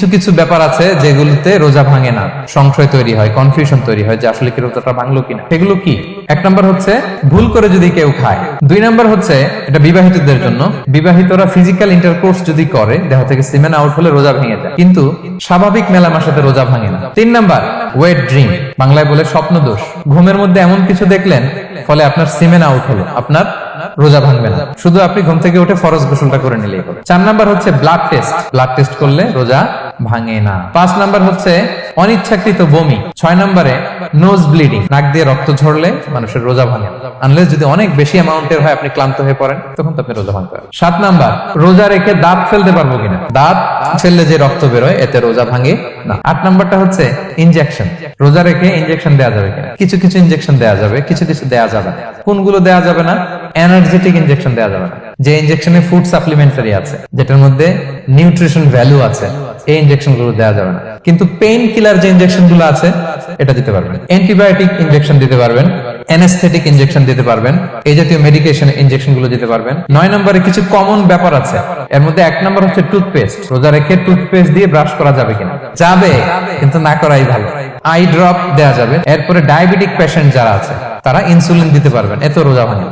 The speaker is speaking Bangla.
কিছু কিছু ব্যাপার আছে যেগুলোতে রোজা ভাঙে না, সংশয় তৈরি হয়, কনফিউশন তৈরি হয় যে আসলে কি রোজাটা ভাঙলো কিনা। এগুলো কি? এক নাম্বার হচ্ছে ভুল করে যদি কেউ খায়। দুই নাম্বার হচ্ছে এটা বিবাহিতদের জন্য, বিবাহিতরা ফিজিক্যাল ইন্টারকোর্স যদি করে দেহ থেকে সিমেন আউট হলে রোজা ভেঙে যায়, কিন্তু স্বাভাবিক মেলামেশার সাথে রোজা ভাঙে না। তিন নাম্বার ওয়েট ড্রিম, বাংলায় বলে স্বপ্ন দোষ। ঘুমের মধ্যে এমন কিছু দেখলেন ফলে আপনার সিমেন আউট হলো, আপনার রোজা ভাঙবে না, শুধু আপনি ঘুম থেকে উঠে ফরজ গোসলটা করে নিলেই হবে। চার নাম্বার হচ্ছে ব্লাড টেস্ট, ব্লাড টেস্ট করলে রোজা ভাঙে না। পাঁচ নাম্বার হচ্ছে অনিচ্ছাকৃত বমি। ছয় নাম্বারে নোজ ব্লিডিং, নাক দিয়ে রক্ত ঝরলে মানুষের রোজা ভাঙে না, আনলেস যদি অনেক বেশি অ্যামাউন্টের হয়, আপনি ক্লান্ত হয়ে পড়েন, তখন তো আপনি রোজা ভাঙতে হবে। সাত নাম্বার রোজা রেখে দাঁত ফেলতে পারবো কিনা, দাঁত ফেললে যে রক্ত বেরোয় এতে রোজা ভাঙে না। আট নাম্বারটা হচ্ছে ইনজেকশন, রোজা রেখে ইনজেকশন দেওয়া যাবে কিনা। কিছু কিছু ইনজেকশন দেওয়া যাবে, কিছু কিছু দেওয়া যাবে না। কোনগুলো দেওয়া যাবে না? এনার্জেটিক ইনজেকশন দেওয়া যাবে না, যে ইনজেকশনে ফুড সাপ্লিমেন্টারি আছে, যেটার মধ্যে নিউট্রিশন ভ্যালু আছে, এই ইনজেকশন গুলো দেওয়া যাবে না। কিন্তু পেইন কিলার যে ইনজেকশন গুলো আছে এটা দিতে পারবেন, অ্যান্টিবায়োটিক ইনজেকশন দিতে পারবেন, অ্যানেস্থেটিক ইনজেকশন দিতে পারবেন, এই জাতীয় মেডিকেশন ইনজেকশন গুলো দিতে পারবেন। নয় নম্বরে কিছু কমন ব্যাপার আছে, এর মধ্যে এক নম্বর হচ্ছে টুথপেস্ট। রোজা রেখে টুথপেস্ট দিয়ে ব্রাশ করা যাবে কিনা? যাবে, কিন্তু না করাই ভালো। আই ড্রপ দেওয়া যাবে। এরপরে ডায়াবেটিক পেশেন্ট যারা আছে তারা ইনসুলিন দিতে পারবেন, এত রোজা ভাঙে।